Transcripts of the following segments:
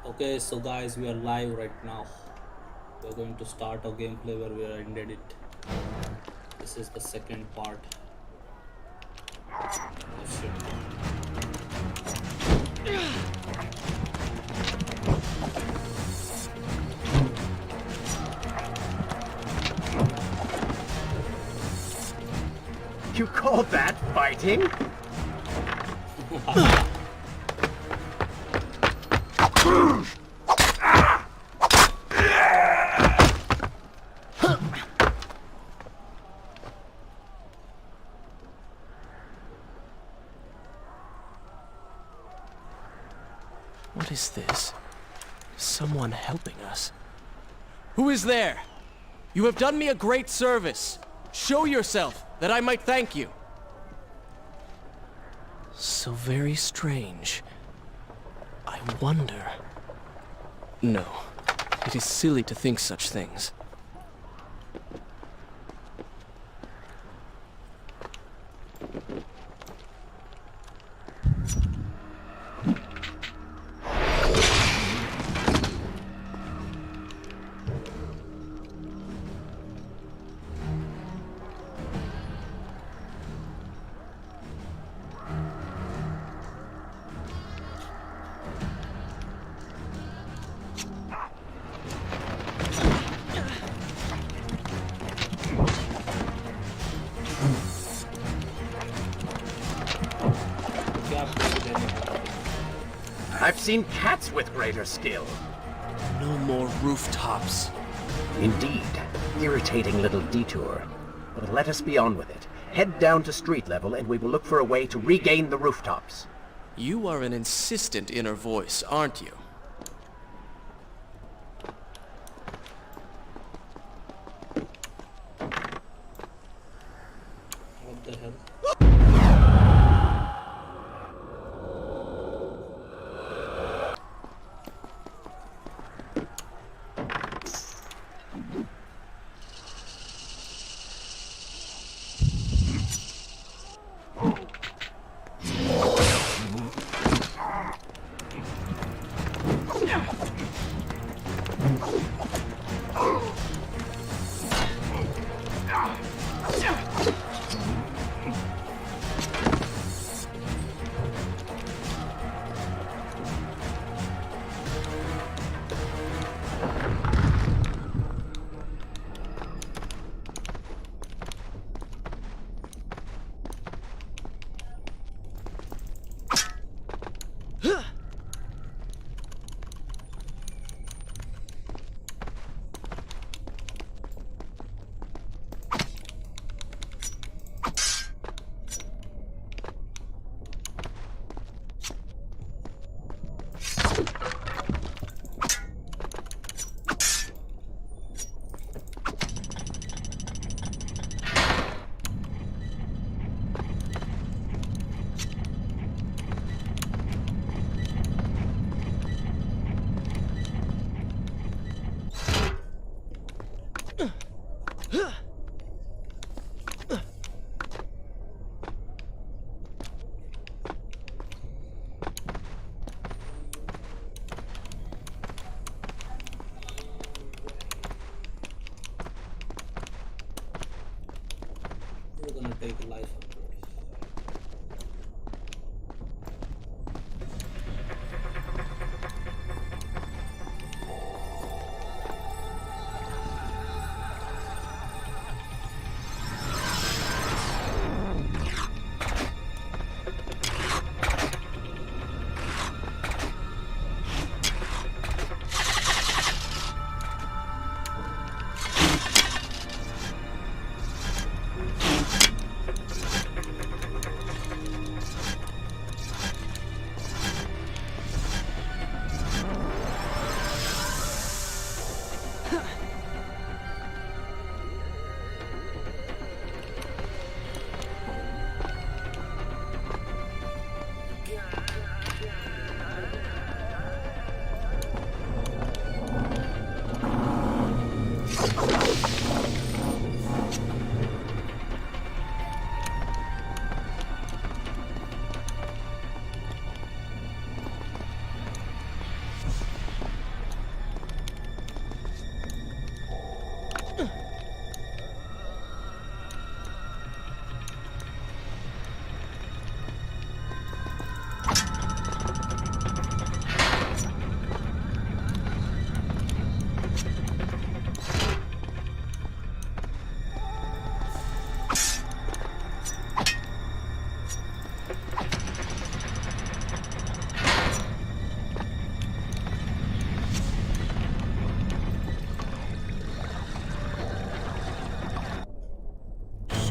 Okay, so guys, we are live right now. We're going to start our gameplay where we ended it. This is the second part. Oh shit. You call that fighting? What is this? Someone helping us. Who is there? You have done me a great service. Show yourself, that I might thank you. So very strange. I wonder... No, it is silly to think such things. I've seen cats with greater skill. No more rooftops. Indeed. Irritating little detour. But let us be on with it. Head down to street level and we will look for a way to regain the rooftops. You are an insistent inner voice, aren't you? What the hell? We're gonna take a life approach.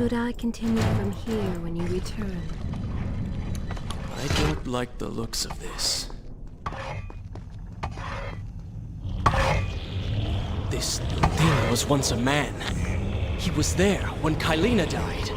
Should I continue from here when you return? I don't like the looks of this. This thing was once a man. He was there when Kylina died.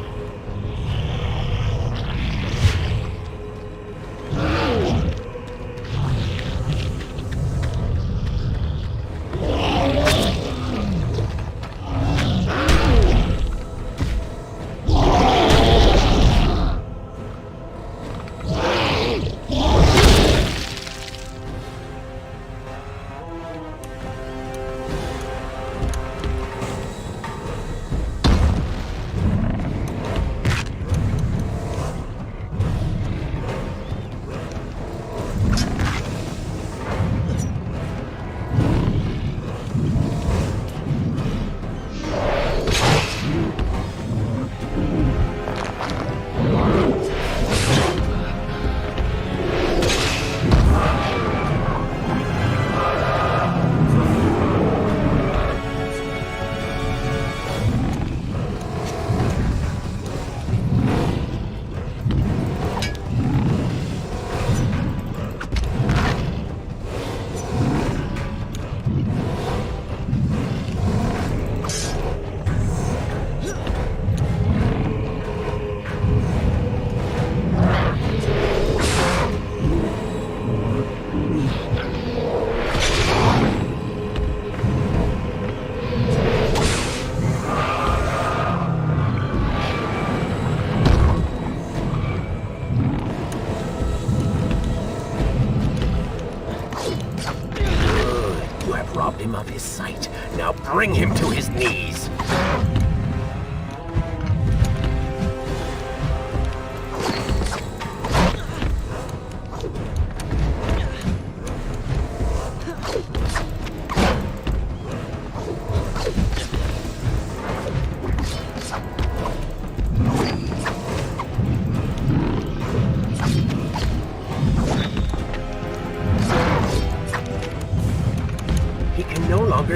Robbed him of his sight. Now bring him to his knees.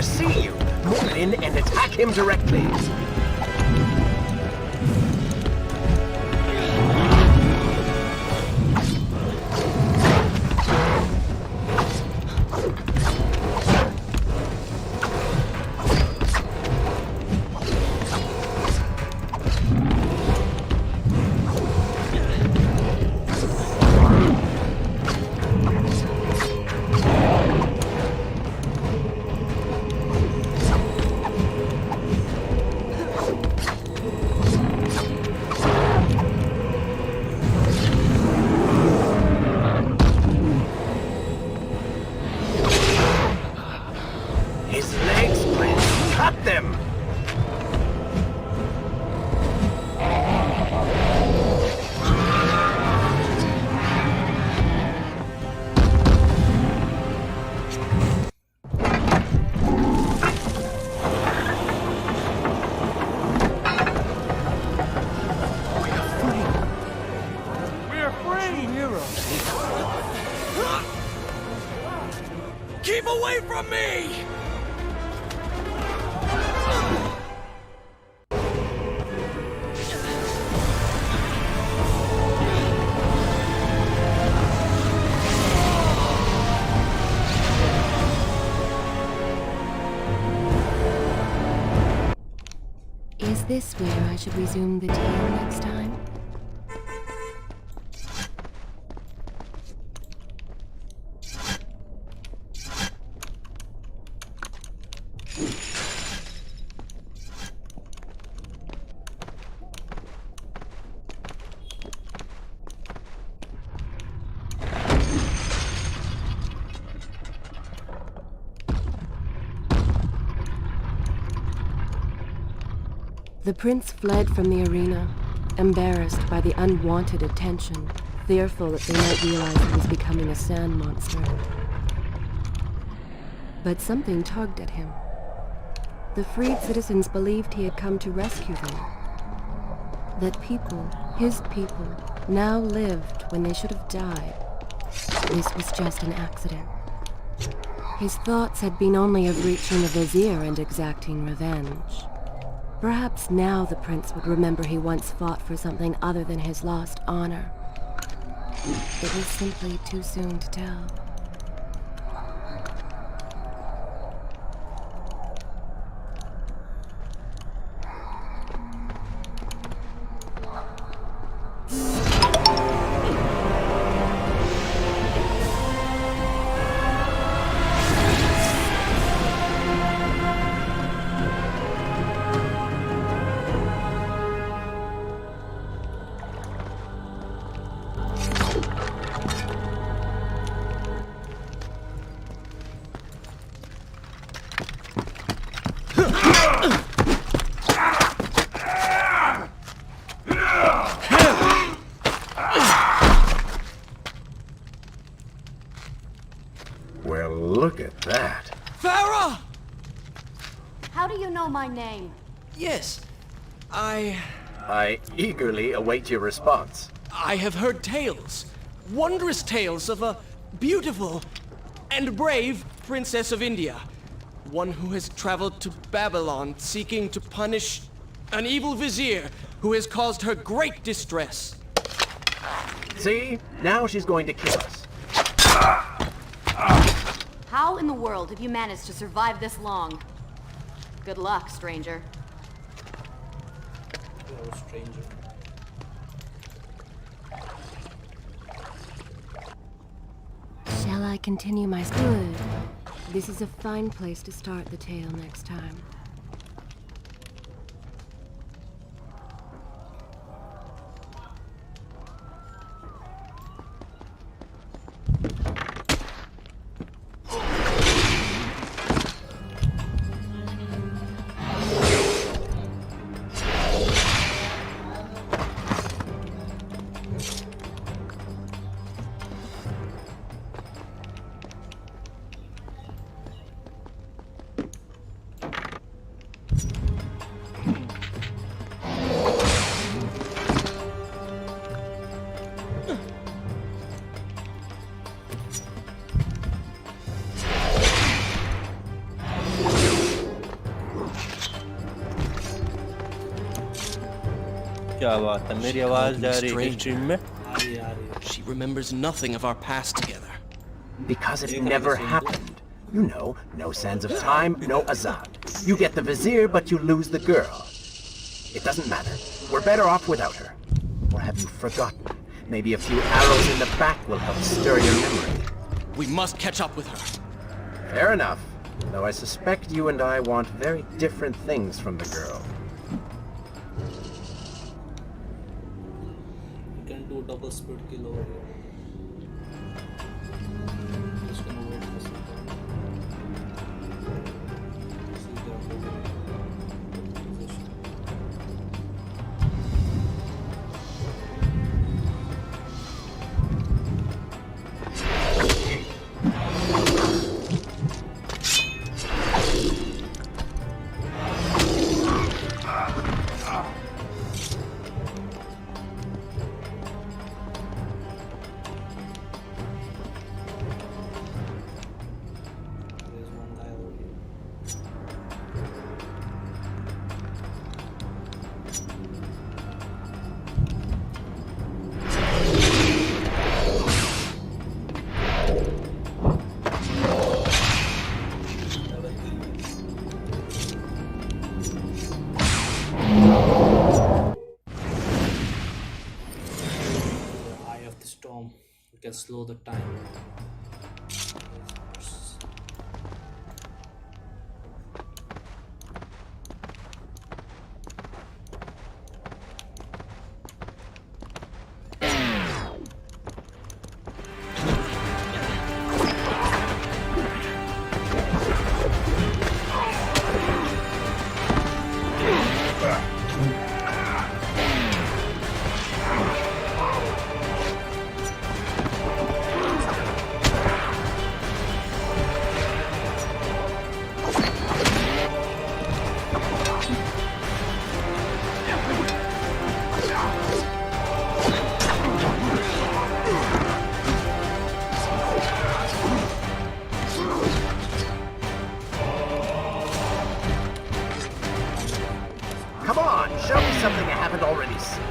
See you. Move in and attack him directly. Keep away from me! Is this where I should resume the tale next time? The prince fled from the arena, embarrassed by the unwanted attention, fearful that they might realize he was becoming a sand monster. But something tugged at him. The freed citizens believed he had come to rescue them. That people, his people, now lived when they should have died. This was just an accident. His thoughts had been only of reaching the vizier and exacting revenge. Perhaps now the prince would remember he once fought for something other than his lost honor. It was simply too soon to tell. Well, look at that. Farah! How do you know my name? Yes, I eagerly await your response. I have heard tales, wondrous tales of a beautiful and brave princess of India. One who has traveled to Babylon seeking to punish an evil vizier who has caused her great distress. See? Now she's going to kill us. How in the world have you managed to survive this long? Good luck, stranger. Hello, stranger. Shall I continue my... Good. This is a fine place to start the tale next time. क्या बात है मेरी आवाज जा रही है stream में आ रही है She remembers nothing of our past together. Because it never happened. You know, no sands of time, no Azad. You get the vizier, but you lose the girl. It doesn't matter. We're better off without her. Or have you forgotten? Maybe a few arrows in the back will help stir your memory. We must catch up with her. Fair enough. Though I suspect you and I want very different things from the girl. You can do double speed kill over here. Just gonna wait for some time. See if they are moving in position. There's one guy over here. Never kill me. The eye of the storm. We can slow the time. something I haven't already seen.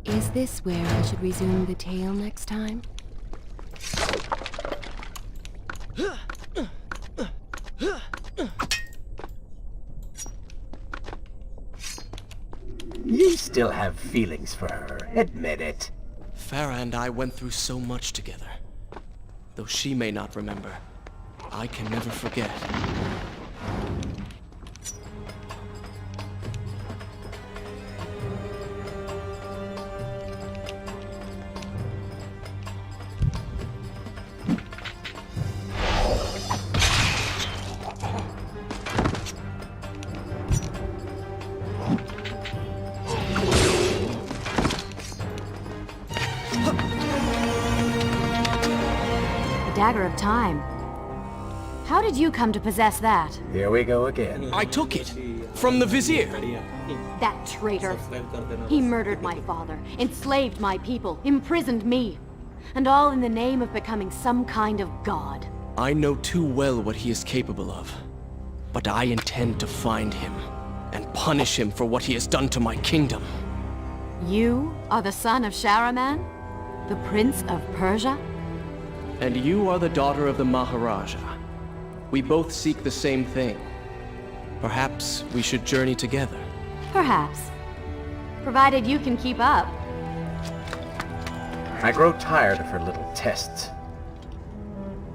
Is this where I should resume the tale next time? You still have feelings for her, admit it. Farah and I went through so much together. Though she may not remember, I can never forget. Dagger of Time. How did you come to possess that? Here we go again. I took it from the Vizier. That traitor. He murdered my father, enslaved my people, imprisoned me. And all in the name of becoming some kind of god. I know too well what he is capable of. But I intend to find him and punish him for what he has done to my kingdom. You are the son of Shahraman? The Prince of Persia? And you are the daughter of the Maharaja. We both seek the same thing. Perhaps we should journey together. Perhaps. Provided you can keep up. I grow tired of her little tests.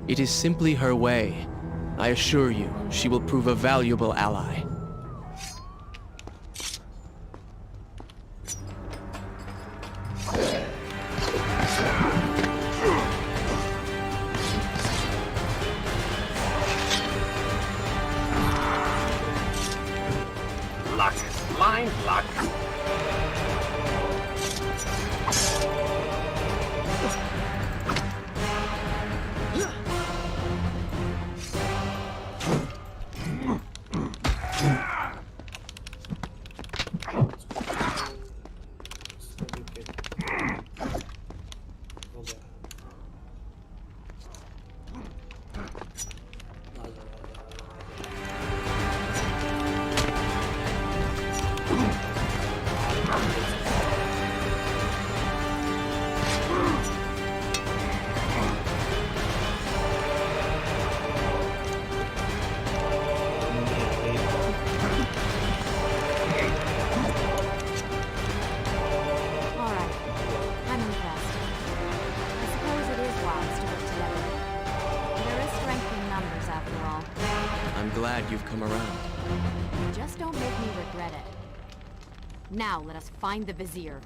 It is simply her way. I assure you, she will prove a valuable ally. Luck. Blind luck. Glad you've come around. Just don't make me regret it. Now let us find the Vizier.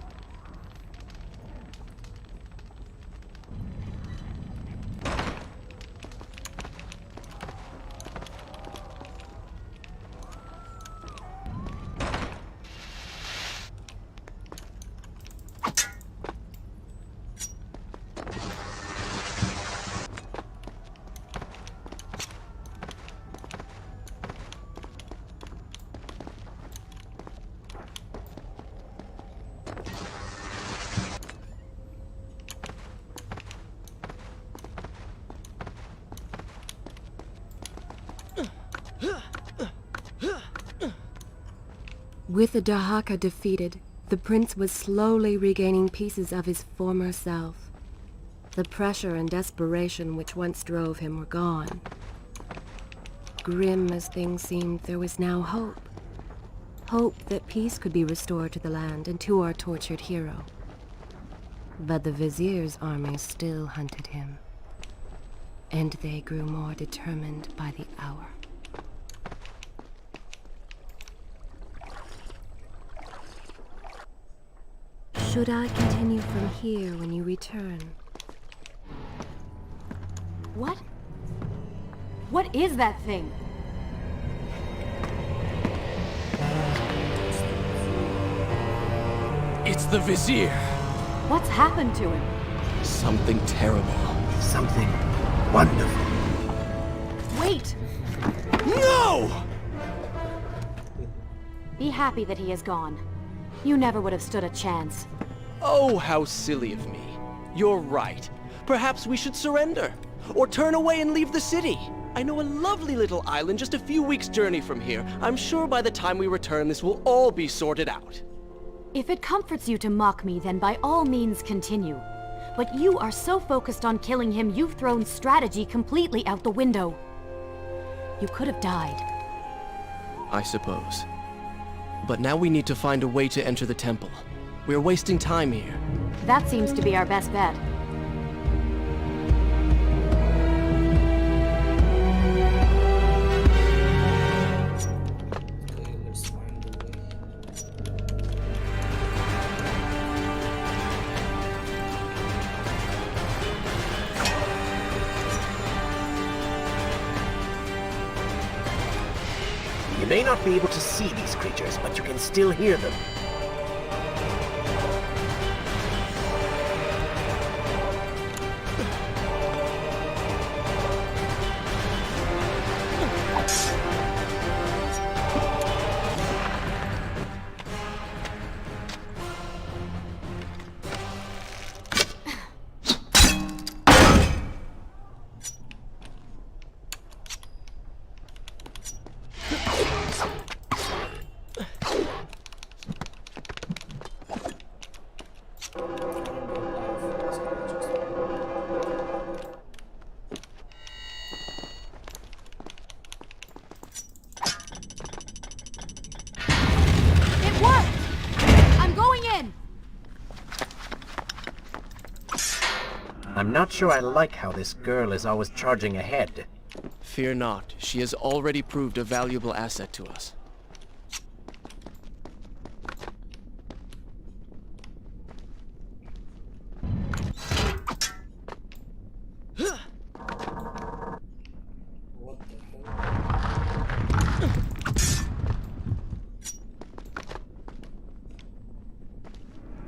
With the Dahaka defeated, the prince was slowly regaining pieces of his former self. The pressure and desperation which once drove him were gone. Grim as things seemed, there was now hope. Hope that peace could be restored to the land and to our tortured hero. But the Vizier's army still hunted him, and they grew more determined by the hour. Should I continue from here when you return? What? What is that thing? It's the Vizier! What's happened to him? Something terrible. Something wonderful. Wait! No! Be happy that he is gone. You never would have stood a chance. Oh, how silly of me. You're right. Perhaps we should surrender. Or turn away and leave the city. I know a lovely little island just a few weeks' journey from here. I'm sure by the time we return, this will all be sorted out. If it comforts you to mock me, then by all means continue. But you are so focused on killing him, you've thrown strategy completely out the window. You could have died. I suppose. But now we need to find a way to enter the temple. We're wasting time here. That seems to be our best bet. Okay, let's find the way. You may not be able to see these creatures, but you can still hear them. It worked! I'm going in! I'm not sure I like how this girl is always charging ahead. Fear not. She has already proved a valuable asset to us. What the hell?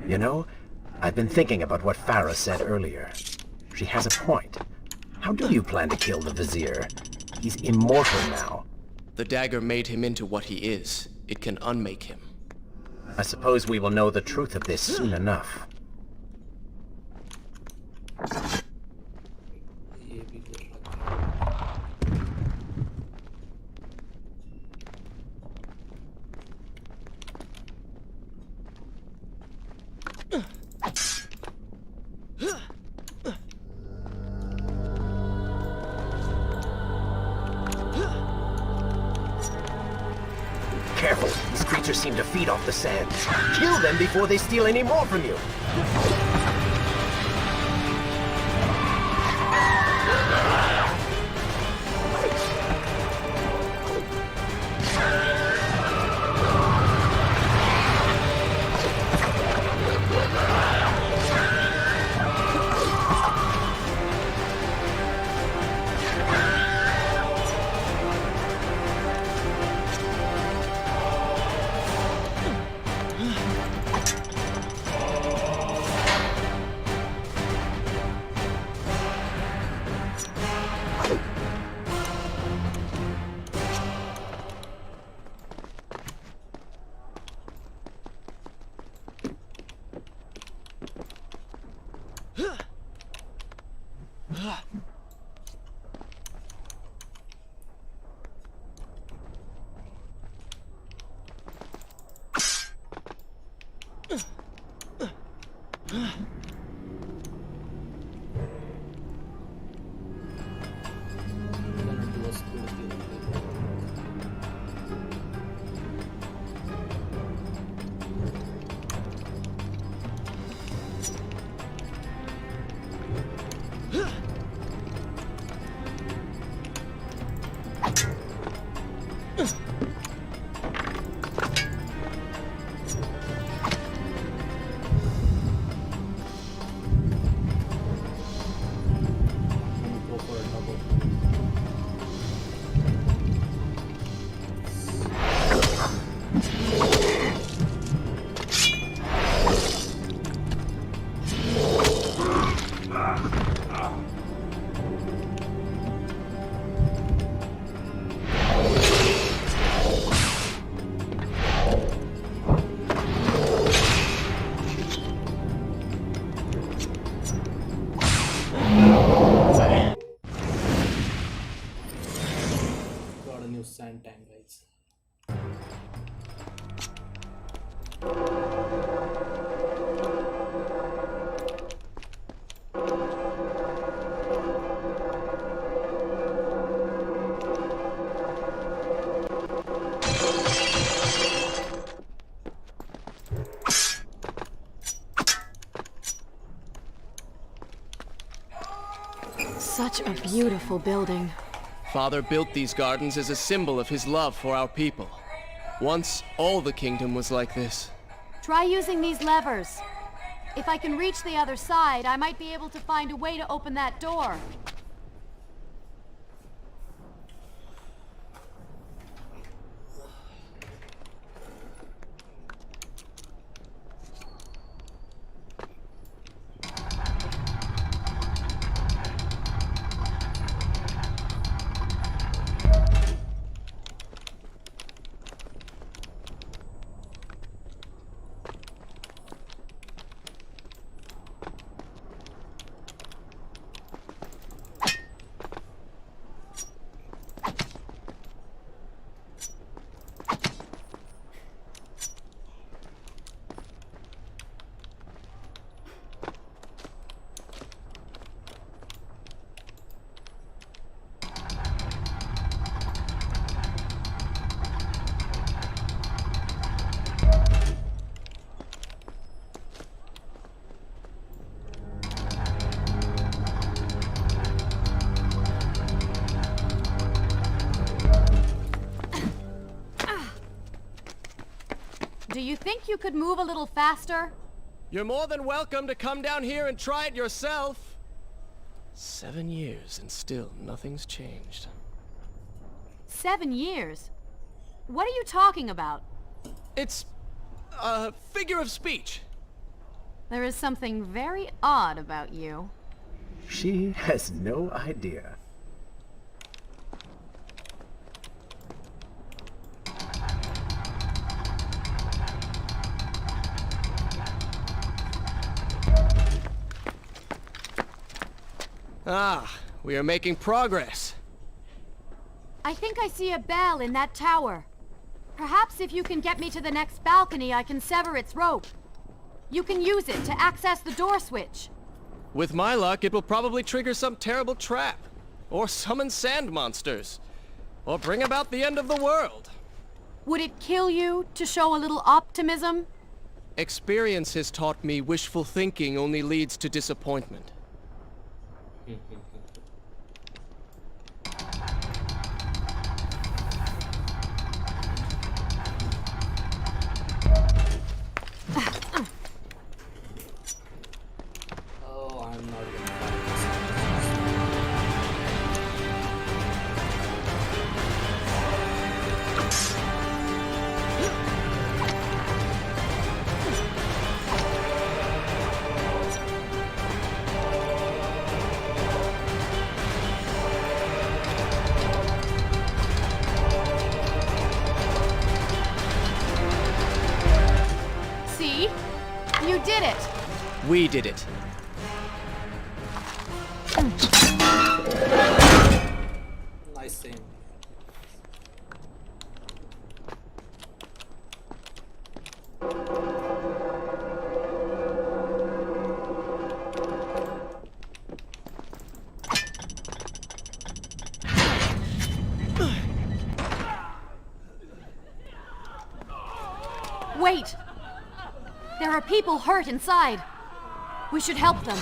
You know, I've been thinking about what Farah said earlier. She has a point. How do you plan to kill the Vizier? He's immortal now. The dagger made him into what he is. It can unmake him. I suppose we will know the truth of this soon enough. ये भी कर रखा है। Careful, these creatures seem to feed off the sand. Kill them before they steal any more from you. time, guys. Such a beautiful building. Father built these gardens as a symbol of his love for our people. Once, all the kingdom was like this. Try using these levers. If I can reach the other side, I might be able to find a way to open that door. Do you think you could move a little faster? You're more than welcome to come down here and try it yourself. 7 years and still nothing's changed. 7 years? What are you talking about? It's a figure of speech. There is something very odd about you. She has no idea. Ah, we are making progress. I think I see a bell in that tower. Perhaps if you can get me to the next balcony, I can sever its rope. You can use it to access the door switch. With my luck, it will probably trigger some terrible trap. Or summon sand monsters. Or bring about the end of the world. Would it kill you to show a little optimism? Experience has taught me wishful thinking only leads to disappointment. Oh, I'm not gonna find See? You did it! We did it. nice thing. Wait! There are people hurt inside. We should help them.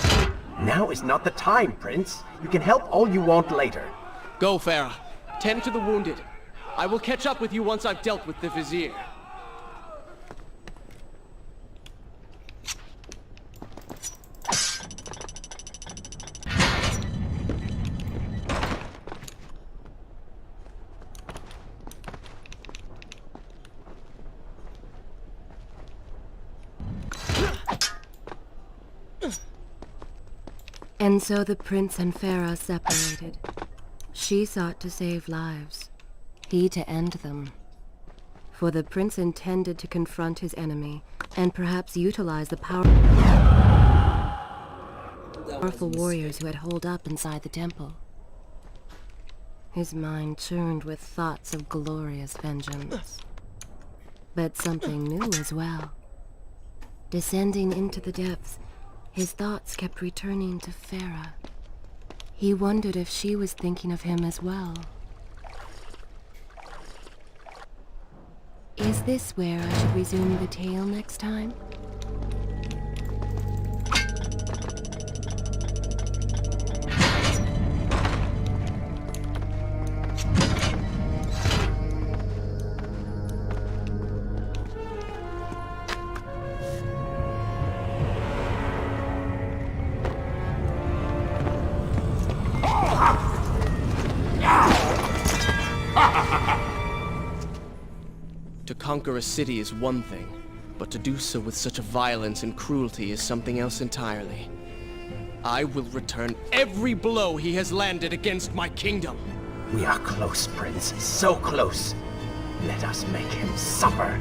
Now is not the time, Prince. You can help all you want later. Go, Farah. Tend to the wounded. I will catch up with you once I've dealt with the Vizier. And so the prince and Farah separated. She sought to save lives, he to end them. For the prince intended to confront his enemy, and perhaps utilize the powerful warriors who had holed up inside the temple. His mind churned with thoughts of glorious vengeance. But something new as well. Descending into the depths, his thoughts kept returning to Farah. He wondered if she was thinking of him as well. Is this where I should resume the tale next time? To conquer a city is one thing, but to do so with such a violence and cruelty is something else entirely. I will return every blow he has landed against my kingdom. We are close, Prince. So close. Let us make him suffer.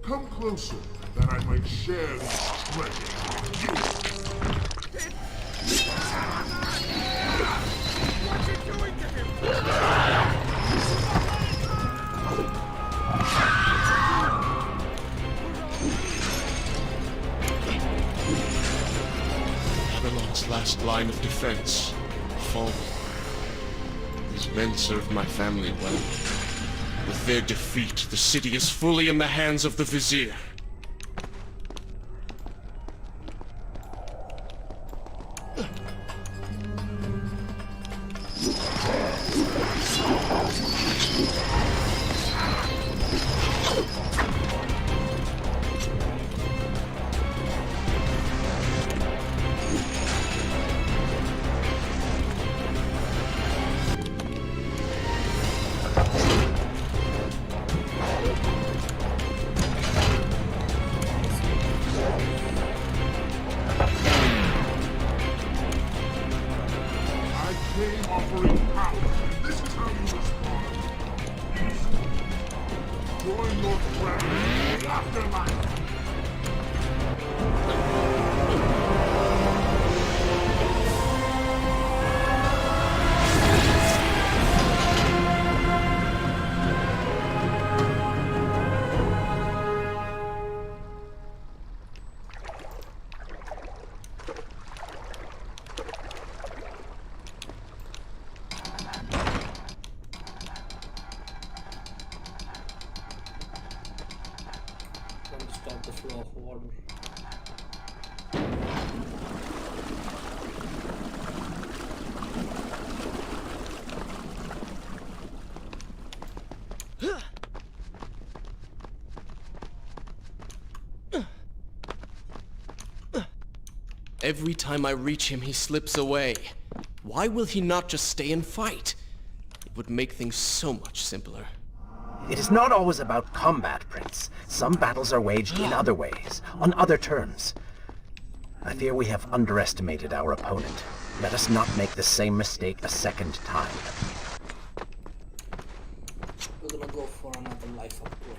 Come closer, that I might share these treasures with you. What's it doing to him? Babylon's last line of defense fallen. These men served my family well. With their defeat, the city is fully in the hands of the Vizier. Offering power, and this is how you respond. Join your friend in the afterlife. Stop the flow of water. Every time I reach him, he slips away. Why will he not just stay and fight? It would make things so much simpler. It is not always about combat, Prince. Some battles are waged in other ways, on other terms. I fear we have underestimated our opponent. Let us not make the same mistake a second time. We're gonna go for another life upgrade.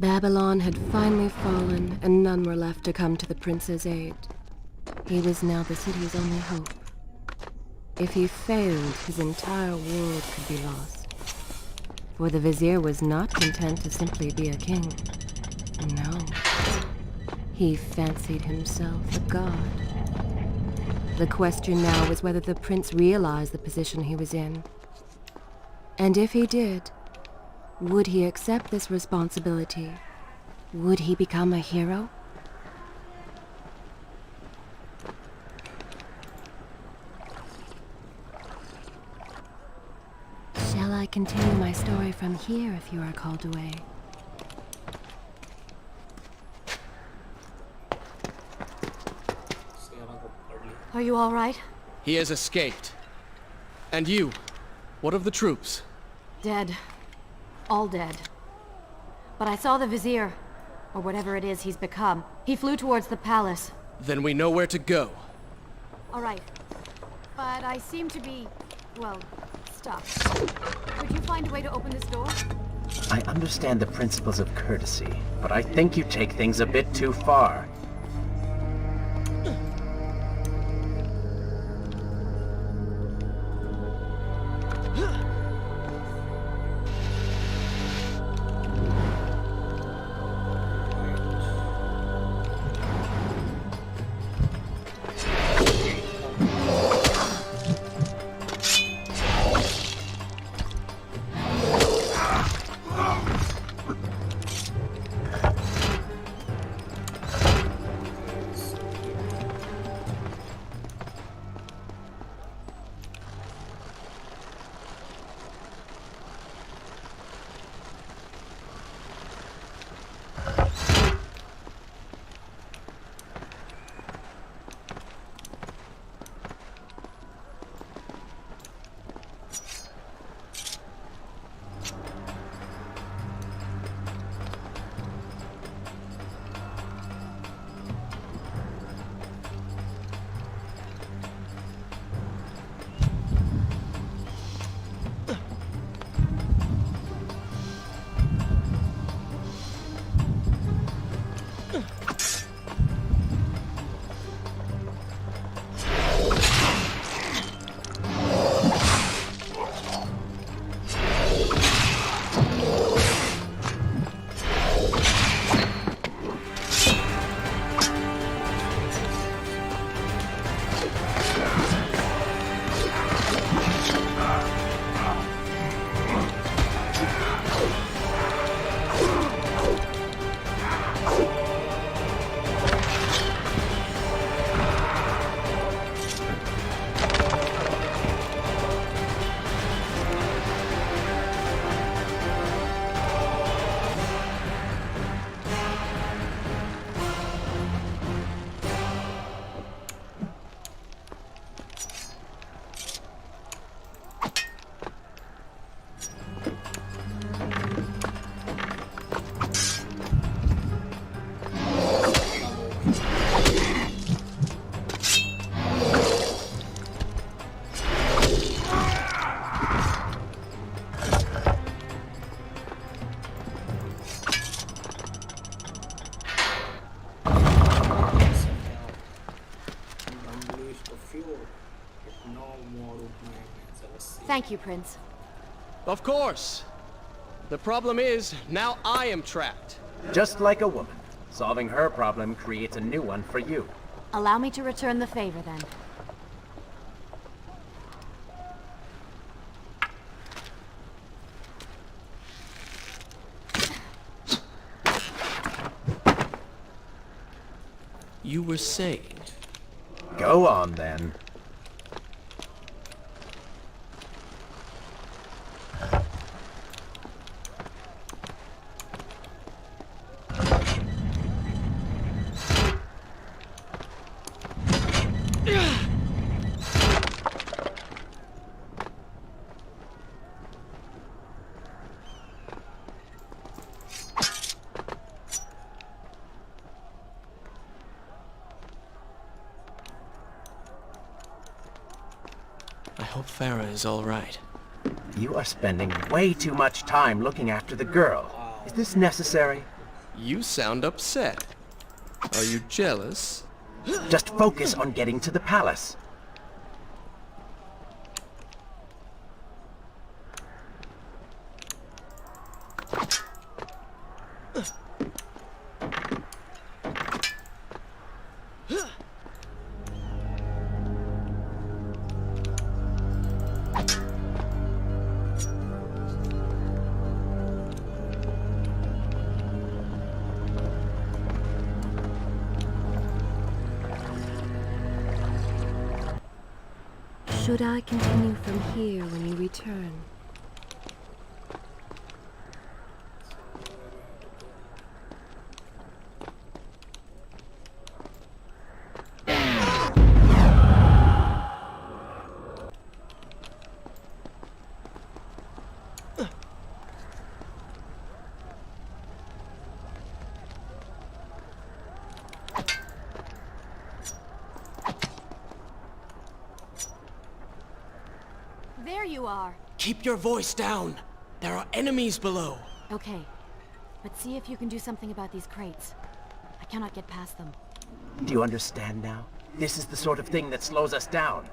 Babylon had finally fallen, and none were left to come to the prince's aid. He was now the city's only hope. If he failed, his entire world could be lost. For the vizier was not content to simply be a king. No. He fancied himself a god. The question now was whether the prince realized the position he was in. And if he did, would he accept this responsibility? Would he become a hero? Shall I continue my story from here if you are called away? Are you all right? He has escaped. And you? What of the troops? Dead. All dead. But I saw the Vizier, or whatever it is he's become. He flew towards the palace. Then we know where to go. All right. But I seem to be, well, stuck. Could you find a way to open this door? I understand the principles of courtesy, but I think you take things a bit too far. Thank you, Prince. Of course. The problem is, now I am trapped. Just like a woman. Solving her problem creates a new one for you. Allow me to return the favor, then. You were saying... Go on, then. I hope Farah is all right. You are spending way too much time looking after the girl. Is this necessary? You sound upset. Are you jealous? Just focus on getting to the palace. Should I continue from here when you return? There you are. Keep your voice down. There are enemies below. Okay. But see if you can do something about these crates. I cannot get past them. Do you understand now? This is the sort of thing that slows us down.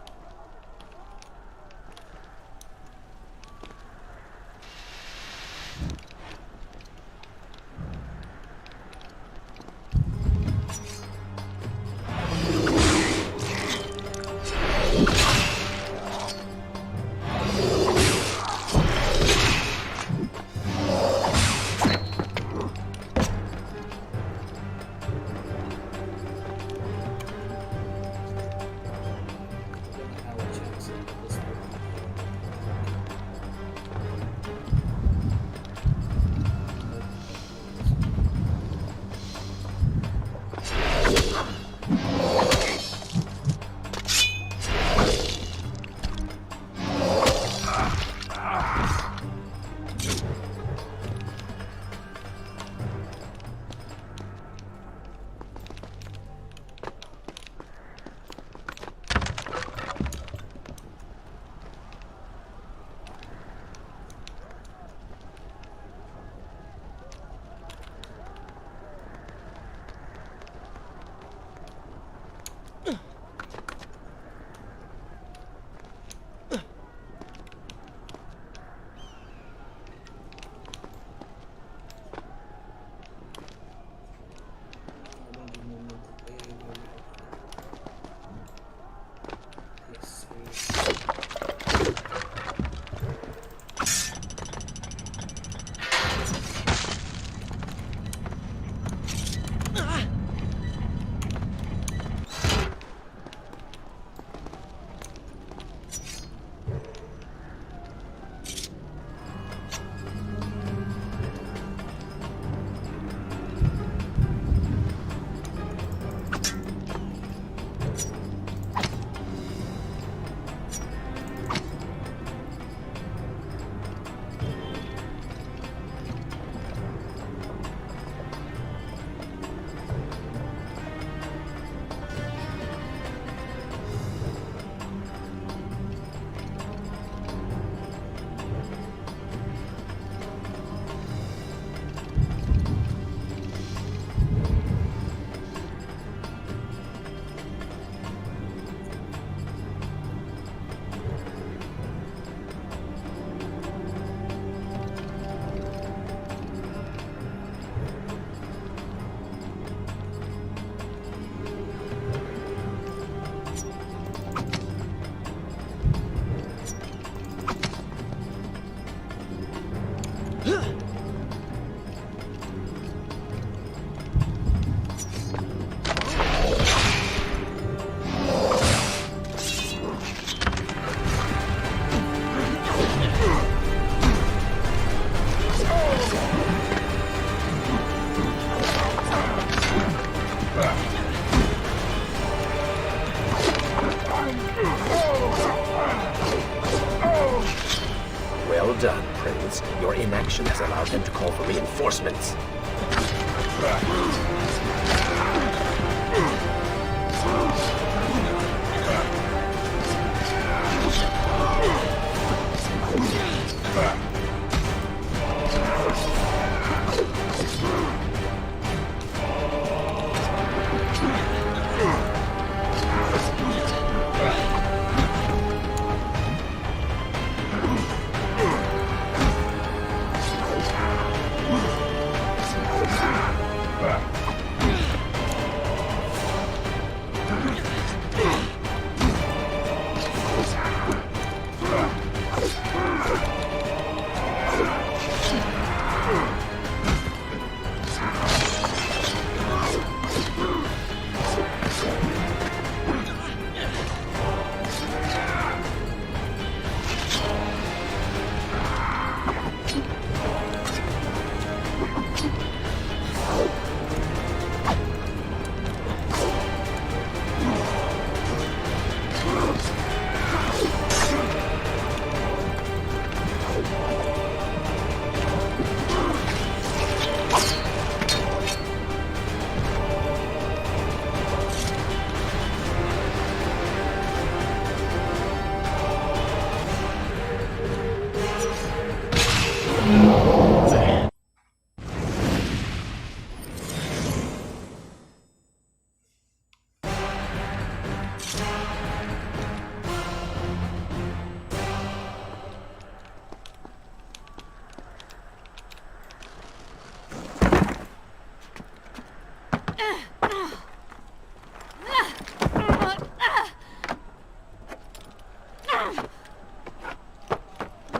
done, Prince. Your inaction has allowed them to call for reinforcements.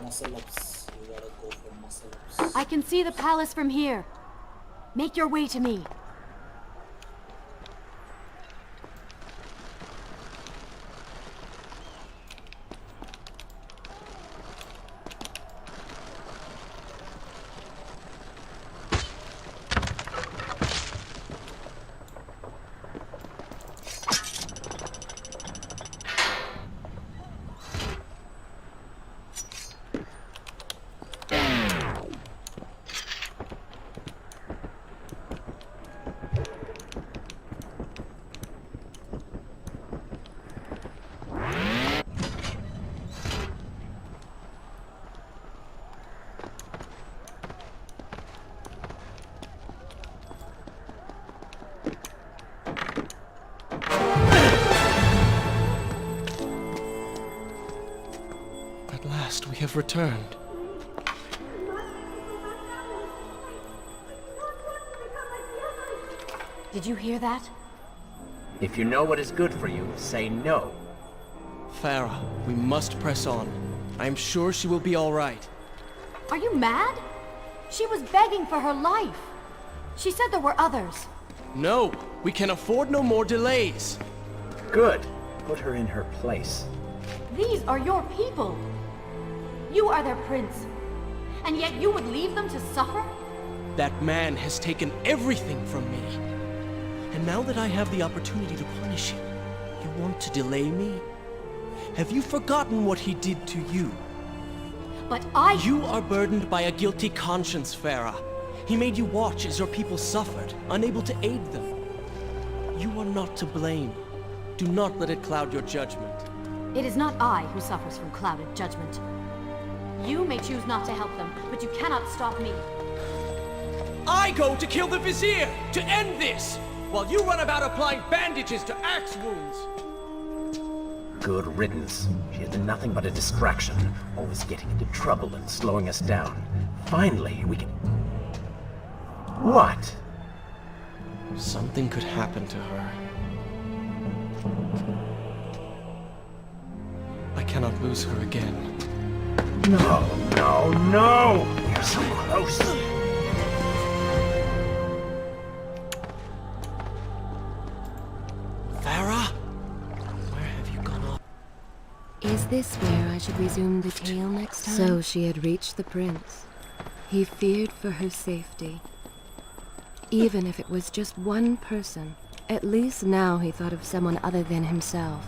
Muscle ups. You gotta go for muscle ups. I can see the palace from here. Make your way to me. At last, we have returned. Did you hear that? If you know what is good for you, say no. Farah, we must press on. I am sure she will be all right. Are you mad? She was begging for her life. She said there were others. No, we can afford no more delays. Good. Put her in her place. These are your people. You are their prince. And yet you would leave them to suffer? That man has taken everything from me. And now that I have the opportunity to punish him, you want to delay me? Have you forgotten what he did to you? But You are burdened by a guilty conscience, Farah. He made you watch as your people suffered, unable to aid them. You are not to blame. Do not let it cloud your judgment. It is not I who suffers from clouded judgment. You may choose not to help them, but you cannot stop me. I go to kill the Vizier, to end this, while you run about applying bandages to axe wounds. Good riddance. She has been nothing but a distraction, always getting into trouble and slowing us down. Finally, we can... What? Something could happen to her. I cannot lose her again. No, no, no! You're so close! Farah? Where have you gone off? Is this where I should resume the tale next time? So she had reached the prince. He feared for her safety. Even if it was just one person, at least now he thought of someone other than himself.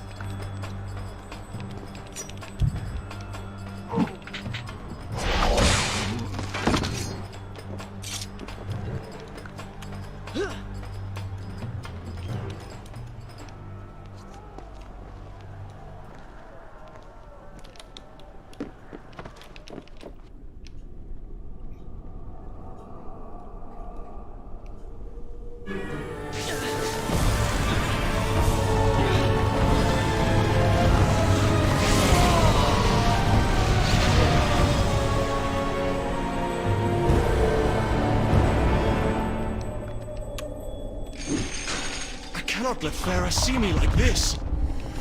cannot let Farah see me like this.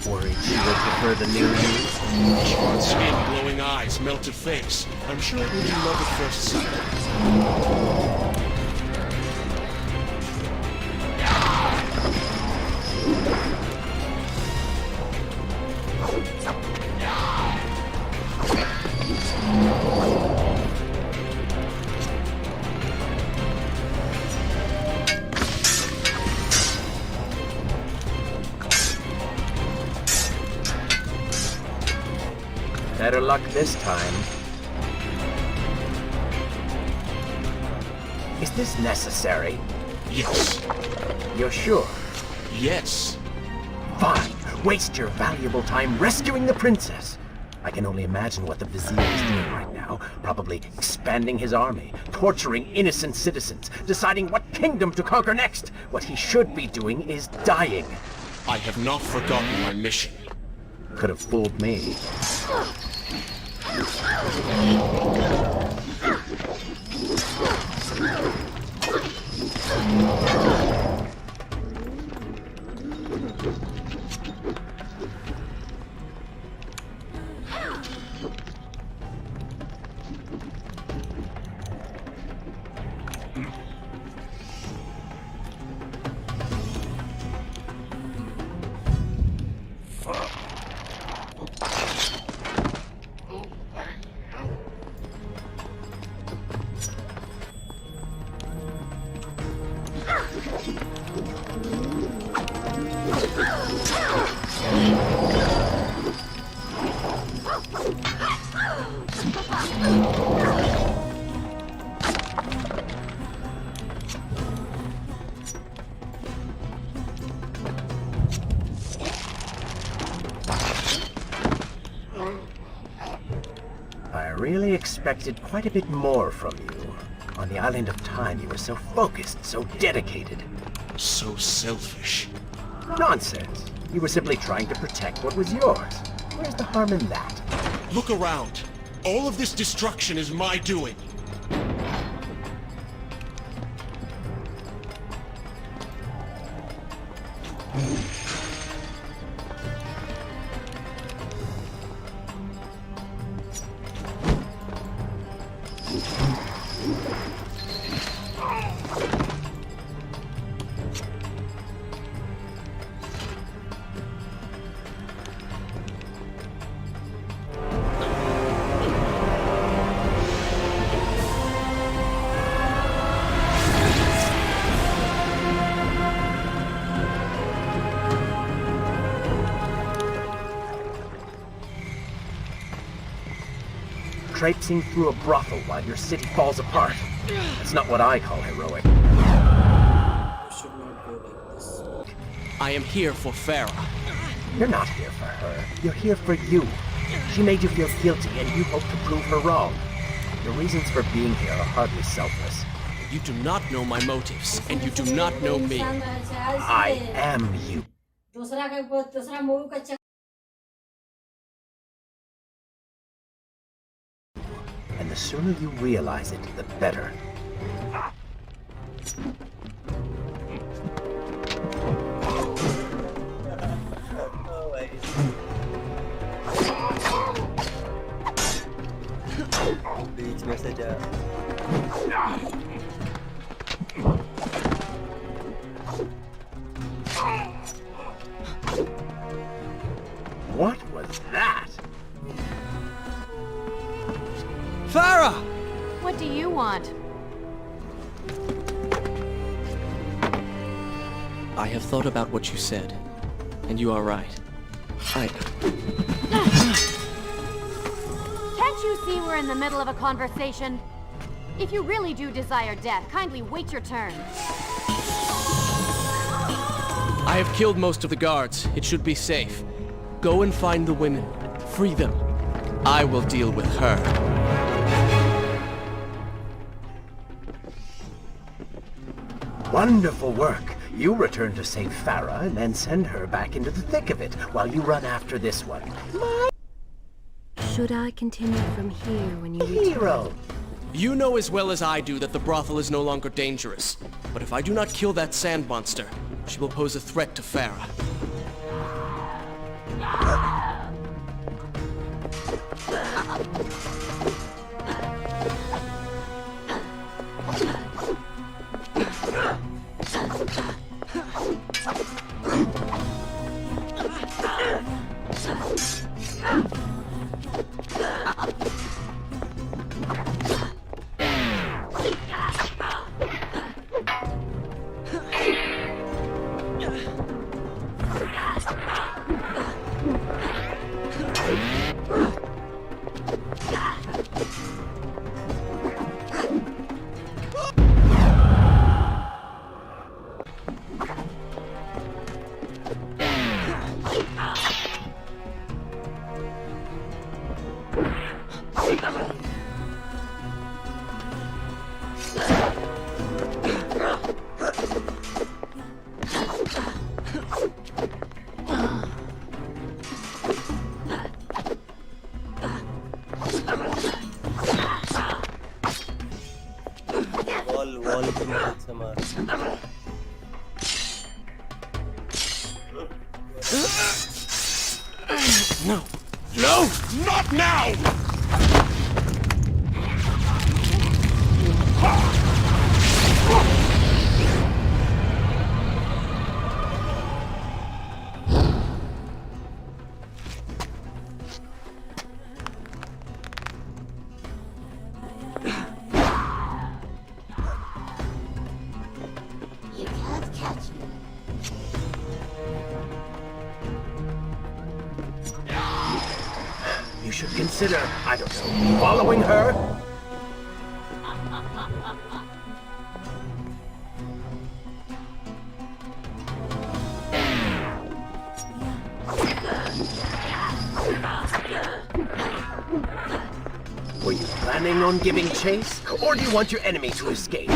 Worried she would prefer the new you? Charred skin, glowing eyes, melted face. I'm sure it will be love at first sight. Better luck this time. Is this necessary? Yes. You're sure? Yes. Fine. Waste your valuable time rescuing the princess. I can only imagine what the vizier is doing right now. Probably expanding his army, torturing innocent citizens, deciding what kingdom to conquer next. What he should be doing is dying. I have not forgotten my mission. Could have fooled me. I really expected quite a bit more from you. On the Island of Time, you were so focused, so dedicated. So selfish. Nonsense. You were simply trying to protect what was yours. Where's the harm in that? Look around. All of this destruction is my doing. Traipsing through a brothel while your city falls apart. That's not what I call heroic. You should not go like this. I am here for Farah. You're not here for her. You're here for you. She made you feel guilty, and you hope to prove her wrong. Your reasons for being here are hardly selfless. You do not know my motives, and you do not know me. I am you. And the sooner you realize it, the better. बीच में से जा What was that? Farah! What do you want? I have thought about what you said, and you are right. Can't you see we're in the middle of a conversation? If you really do desire death, kindly wait your turn. I have killed most of the guards. It should be safe. Go and find the women. Free them. I will deal with her. Wonderful work. You return to save Farah and then send her back into the thick of it while you run after this one. Should I continue from here when you return? Hero! You know as well as I do that the brothel is no longer dangerous. But if I do not kill that sand monster, She will pose a threat to Farah. Wall की मदद से मार। No! No! Not now! You can't catch me. You should consider, I don't know, following her? Were you planning on giving chase, or do you want your enemy to escape?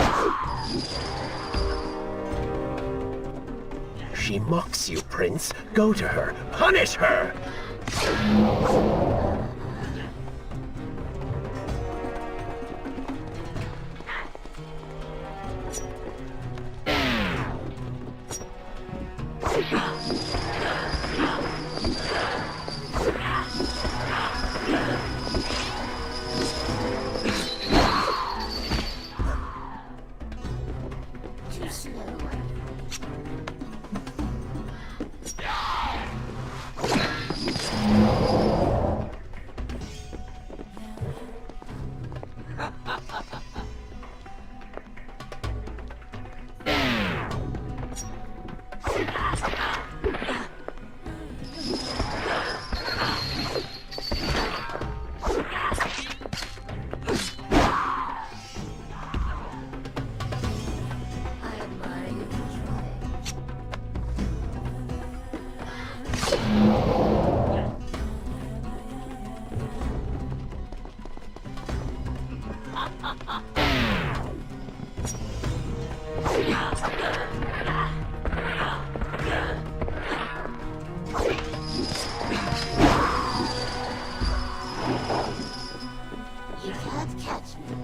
She mocks you, Prince. Go to her. Punish her! Too slow. I admire you for trying. You can't catch me.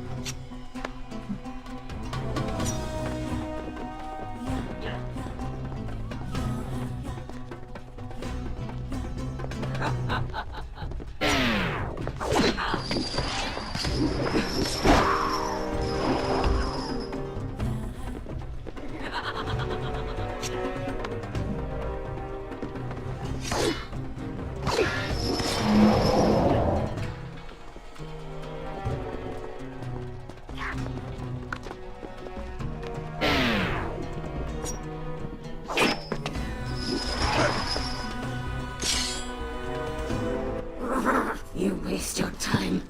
You waste your time.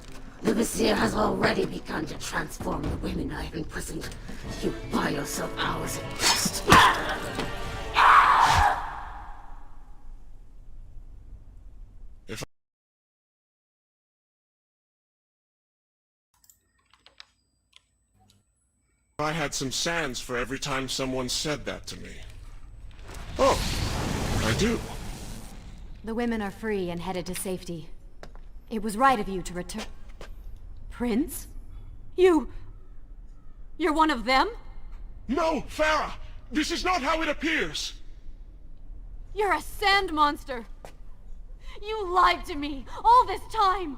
The Vizier has already begun to transform the women I've imprisoned. You buy yourself hours at best. If I had some sands for every time someone said that to me. Oh, I do. The women are free and headed to safety. It was right of you to return. Prince? You're one of them? No, Farah! This is not how it appears! You're a sand monster! You lied to me all this time!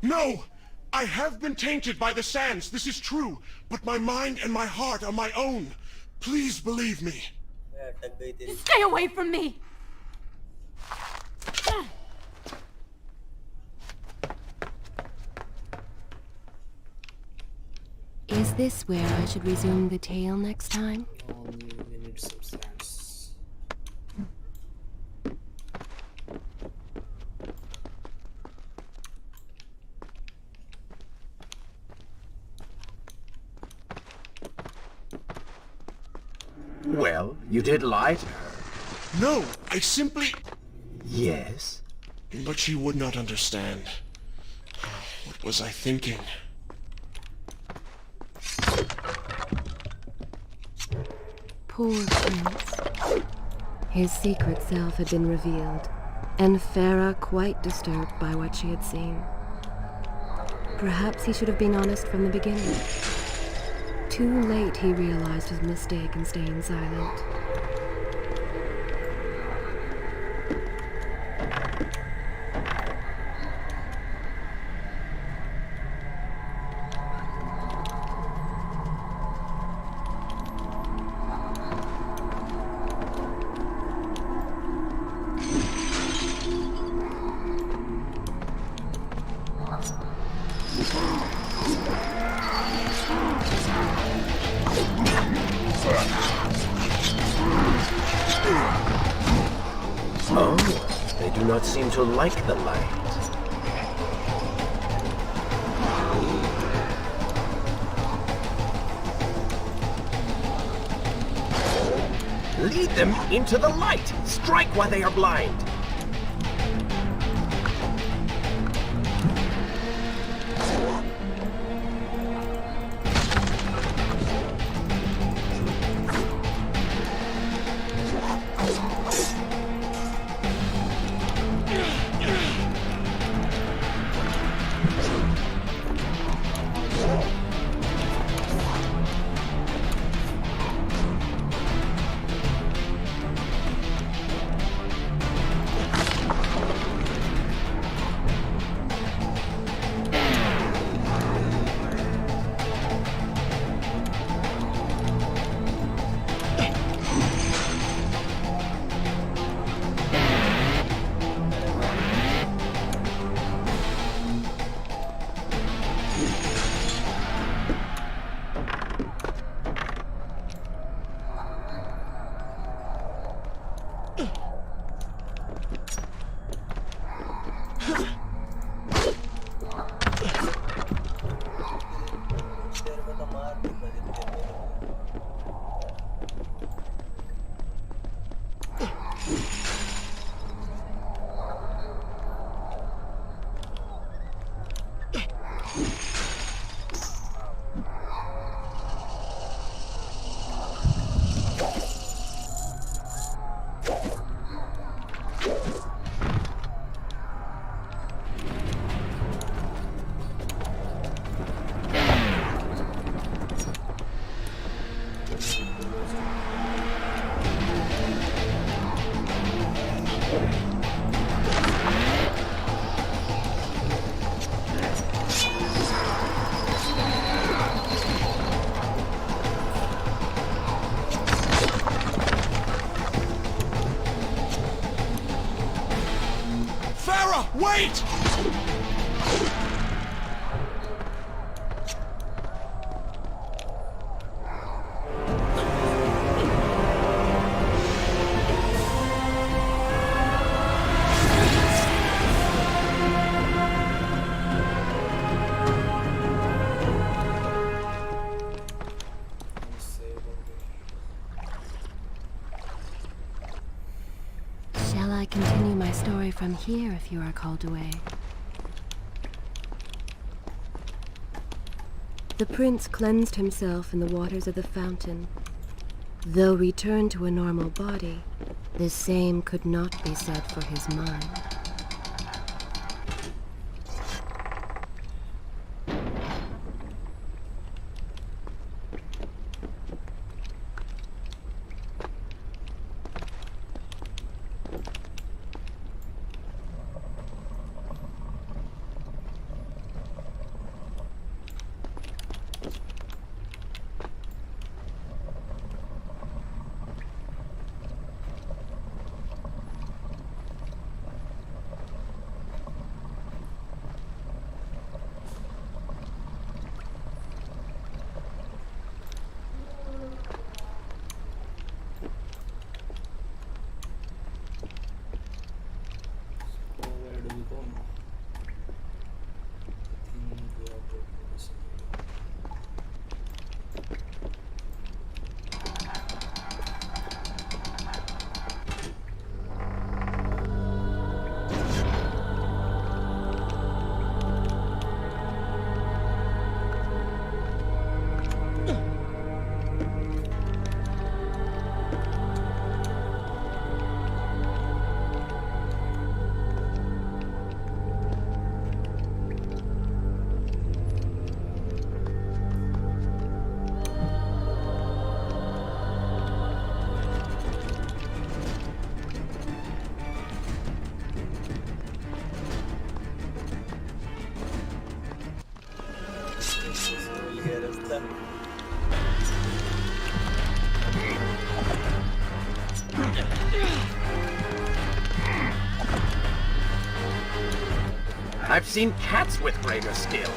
No! I have been tainted by the sands, this is true. But my mind and my heart are my own. Please believe me. Stay away from me! Is this where I should resume the tale next time? We need some sense. Well, you did lie to her. No, I simply... Yes? But she would not understand. What was I thinking? Poor prince. His secret self had been revealed, and Farah quite disturbed by what she had seen. Perhaps he should have been honest from the beginning. Too late he realized his mistake in staying silent. Oh, they do not seem to like the light. Lead them into the light! Strike while they are blind! Wait! Shall I continue my story from here if you are called away? The prince cleansed himself in the waters of the fountain. Though returned to a normal body, the same could not be said for his mind. then. I've seen cats with greater skill.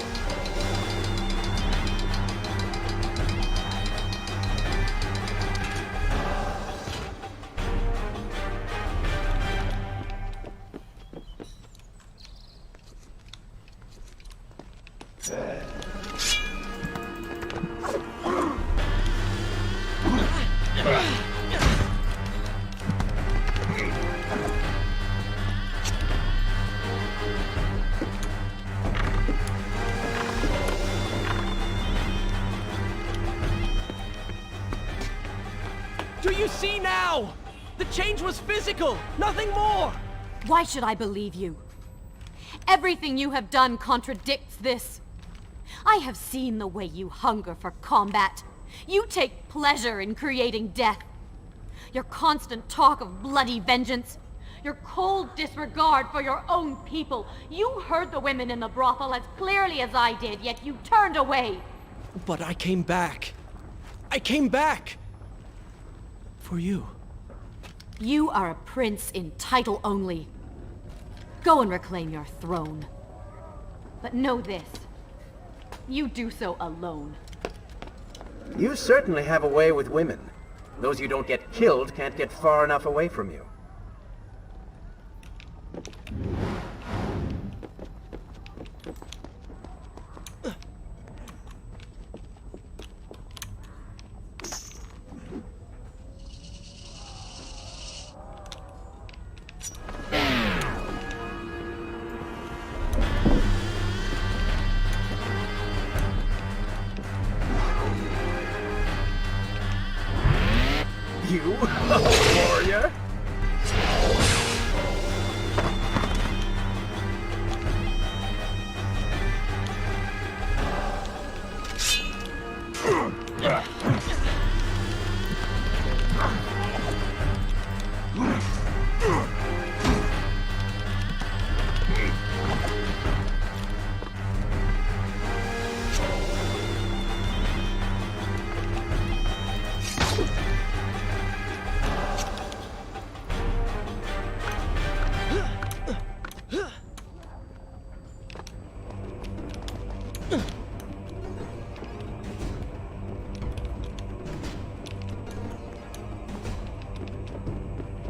Do you see now? The change was physical, nothing more! Why should I believe you? Everything you have done contradicts this. I have seen the way you hunger for combat. You take pleasure in creating death. Your constant talk of bloody vengeance. Your cold disregard for your own people. You heard the women in the brothel as clearly as I did, yet you turned away. But I came back. I came back! For you. You are a prince in title only. Go and reclaim your throne. But know this. You do so alone. You certainly have a way with women. Those you don't get killed can't get far enough away from you. You, a warrior?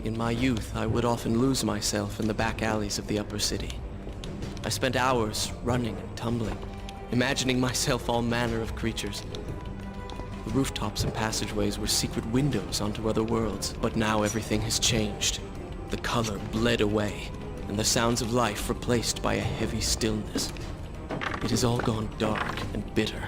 In my youth, I would often lose myself in the back alleys of the upper city. I spent hours running and tumbling, imagining myself all manner of creatures. The rooftops and passageways were secret windows onto other worlds, but now everything has changed. The color bled away, and the sounds of life replaced by a heavy stillness. It has all gone dark and bitter.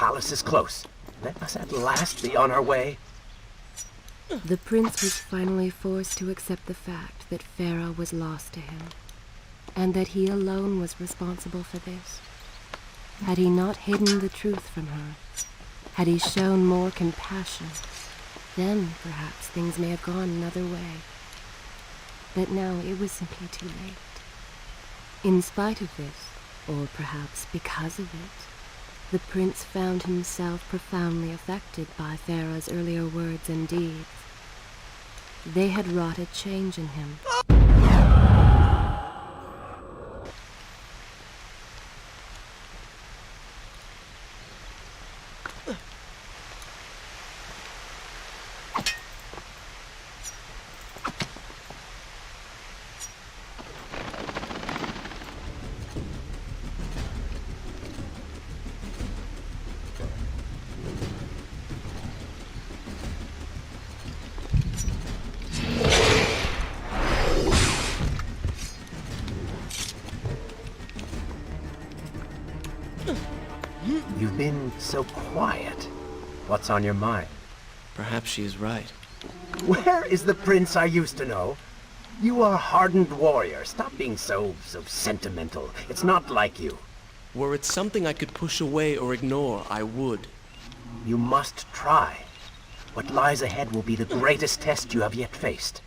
palace is close. Let us at last be on our way. The prince was finally forced to accept the fact that Farah was lost to him, and that he alone was responsible for this. Had he not hidden the truth from her, had he shown more compassion, then perhaps things may have gone another way. But now it was simply too late. In spite of this, or perhaps because of it, the prince found himself profoundly affected by Farah's earlier words and deeds. They had wrought a change in him. You've been so quiet. What's on your mind? Perhaps she is right. Where is the prince I used to know? You are a hardened warrior. Stop being so sentimental. It's not like you. Were it something I could push away or ignore, I would. You must try. What lies ahead will be the greatest test you have yet faced.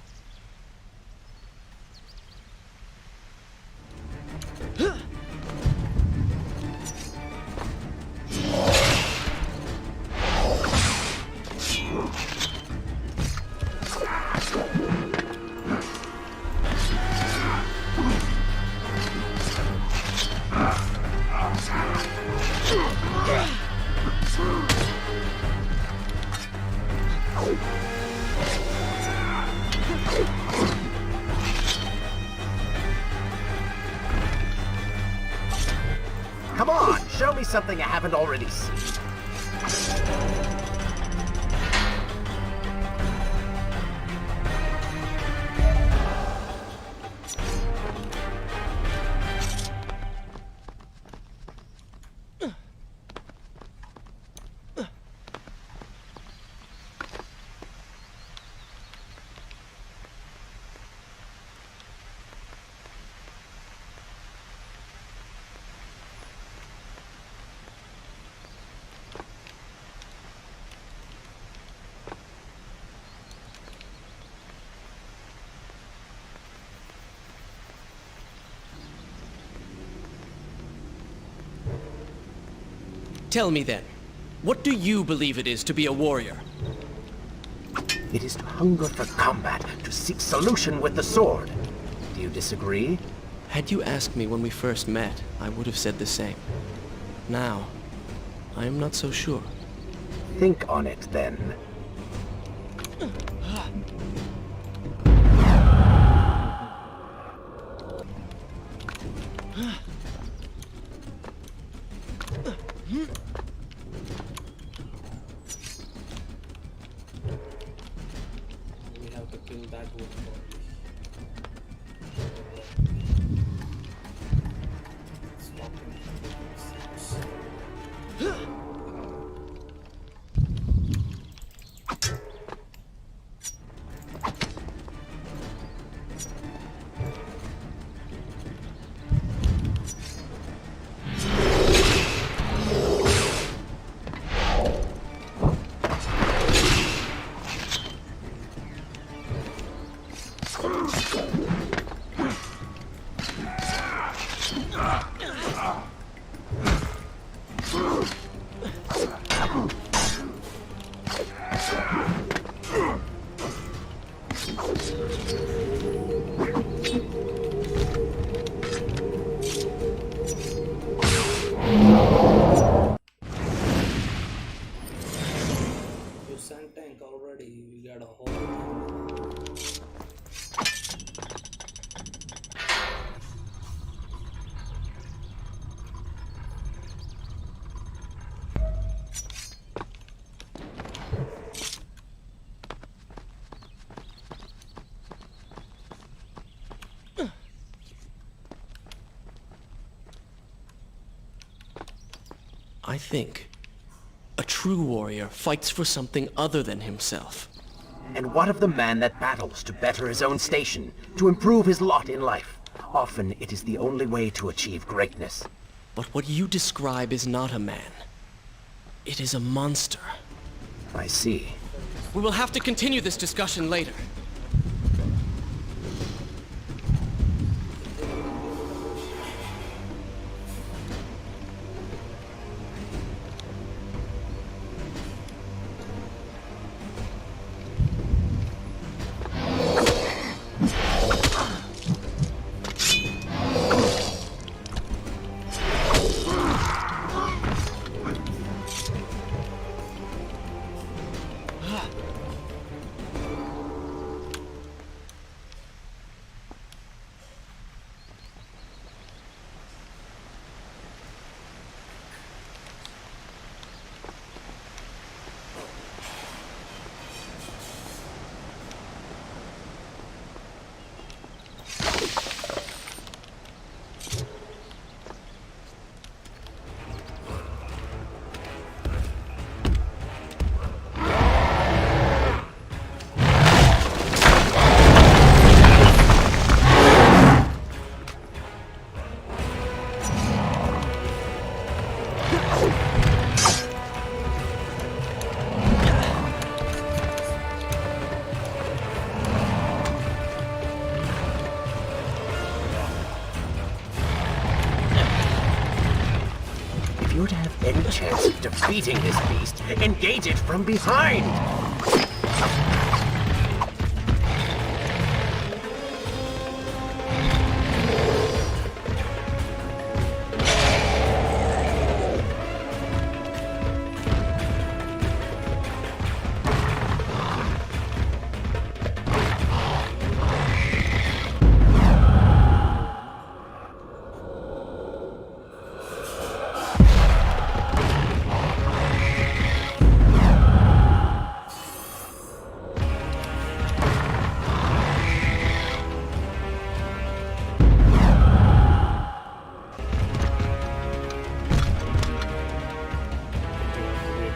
Come on, show me something I haven't already seen. Tell me then, what do you believe it is to be a warrior? It is to hunger for combat, to seek solution with the sword. Do you disagree? Had you asked me when we first met, I would have said the same. Now, I am not so sure. Think on it, then. We have to kill that one for stop him. You sent tank already, we got a whole I think A true warrior fights for something other than himself. And what of the man that battles to better his own station, to improve his lot in life? Often it is the only way to achieve greatness. But what you describe is not a man. It is a monster. I see. We will have to continue this discussion later. If you're to have any chance of defeating this beast, engage it from behind!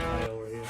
High over here.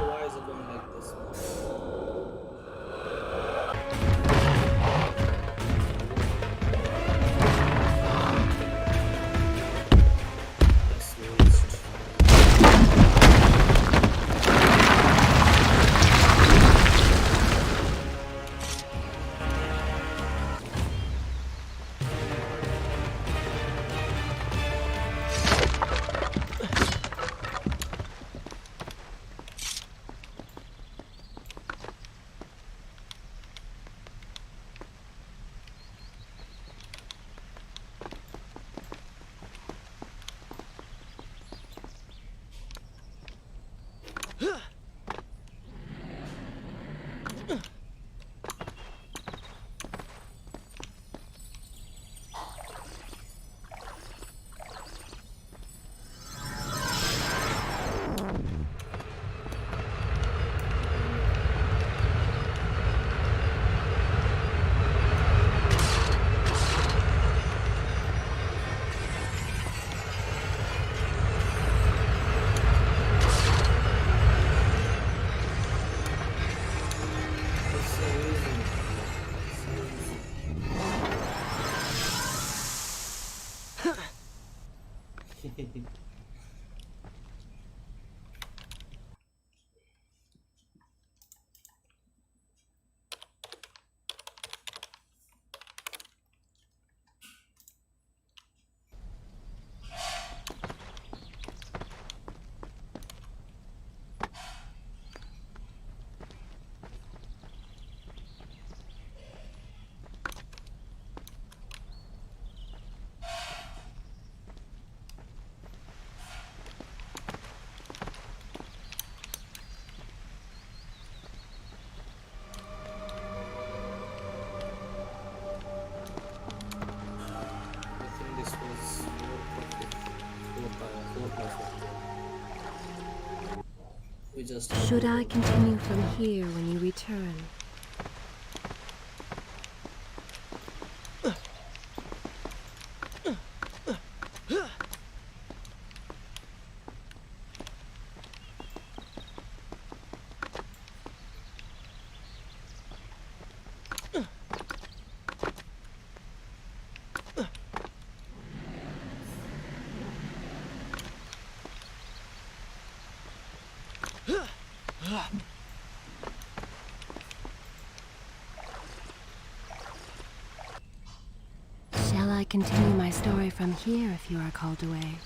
Why is it going like this? That's waste. We just Should I continue from here when you return? Shall I continue my story from here if you are called away?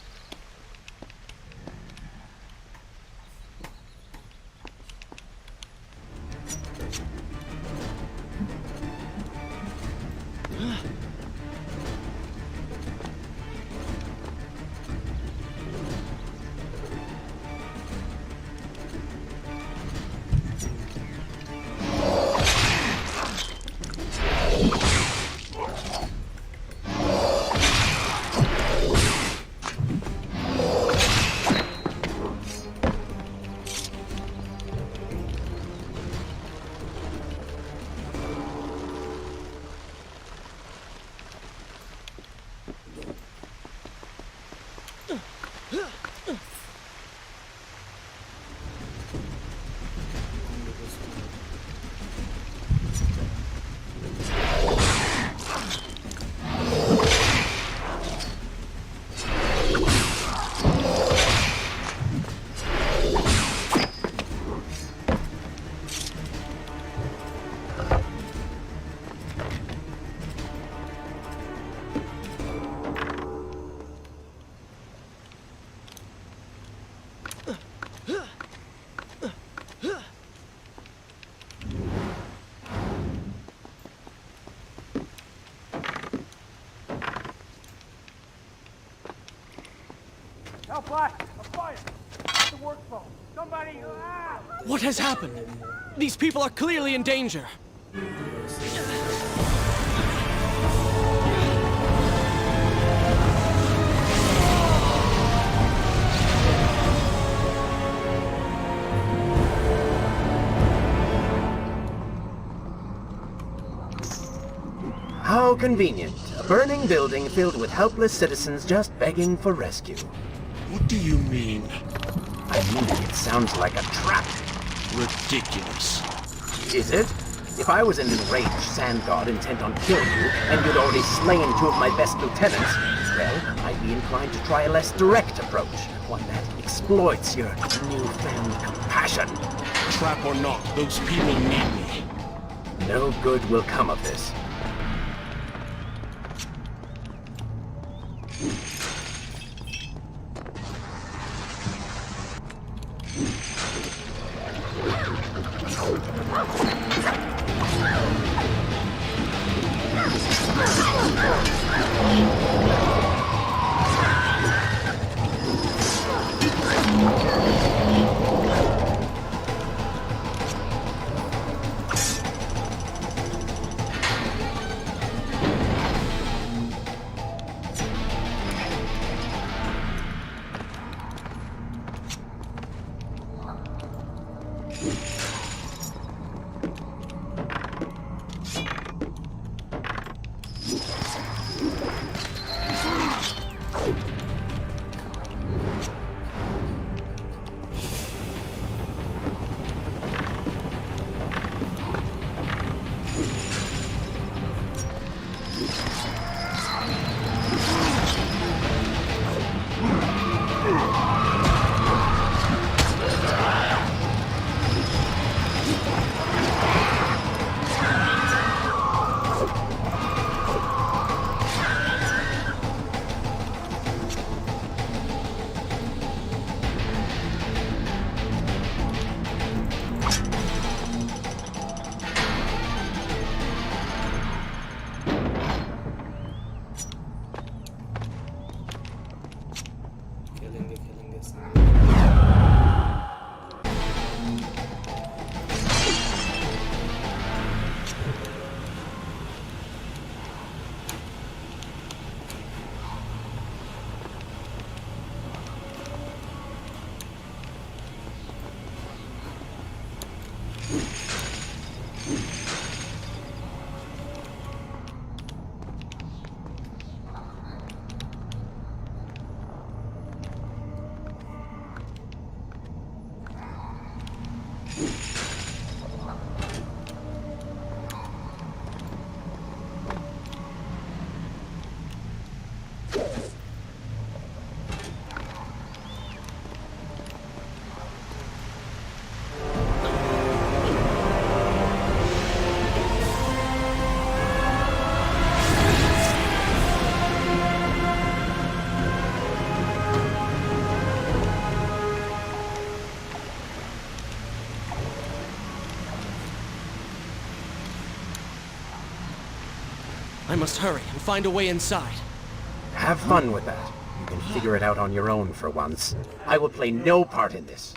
What has happened? These people are clearly in danger. How convenient. A burning building filled with helpless citizens just begging for rescue. What do you mean? I mean, it sounds like a trap. Ridiculous. Is it? If I was an enraged sand god intent on killing you, and you'd already slain two of my best lieutenants, well, I'd be inclined to try a less direct approach. One that exploits your newfound compassion. Trap or not, those people need me. No good will come of this. I must hurry and find a way inside. Have fun with that. You can figure it out on your own for once. I will play no part in this.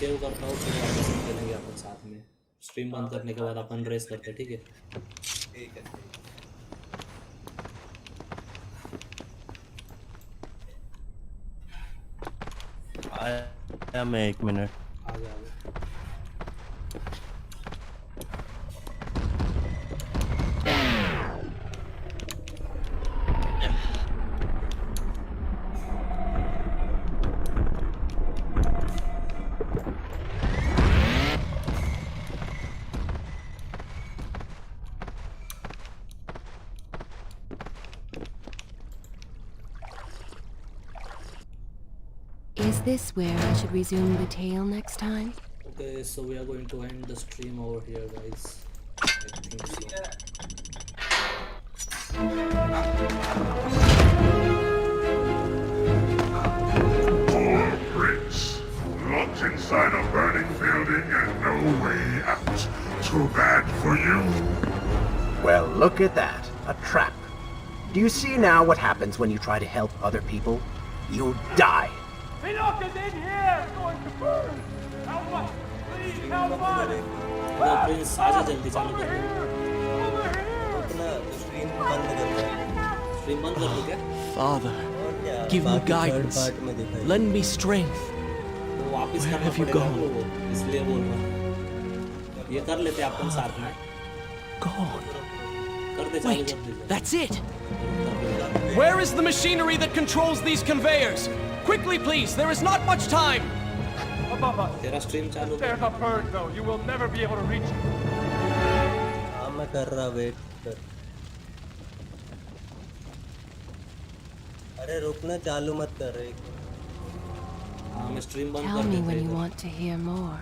Save करता हूँ फिर वापस खेलेंगे अपन साथ में। Stream बंद करने के बाद अपन रेस करते हैं, ठीक है? ठीक है। आया मैं 1 मिनट। आ गया। Is this where I should resume the tale next time? Okay, so we are going to end the stream over here, guys. I think so. Prince, locked inside a burning building and no way out. Too bad for you. Well, look at that. A trap. Do you see now what happens when you try to help other people? You die. Enoch is in here! It's going to burn! Help us! Please help us! No, Prince, आजा जल्दी चालू कर। Stream बंद कर दे। Stream बंद कर दो क्या? Father, give me guidance. Lend me strength. तो वापस Where करना have you पड़ेगा gone? आपको, इसलिए बोल रहा हूँ। ये कर लेते अपन साथ में। Gone. कर दे, चालू Wait, कर दीजिए। that's it. Where is the machinery that controls these conveyors? Quickly, please. There is not much time. Above us. तेरा स्ट्रीम चालू कर। There's a bird, though. You will never be able to reach it. हाँ मैं कर रहा, wait कर। अरे रुकना, चालू मत कर रहे। हाँ मैं स्ट्रीम बंद Tell कर me देता when हूँ। you want to hear more.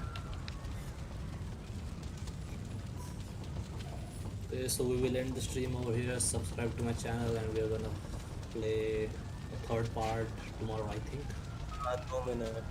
Okay, so we will end the stream over here. Subscribe to my channel, and we are gonna play a third part tomorrow, I think. हाँ 2 minute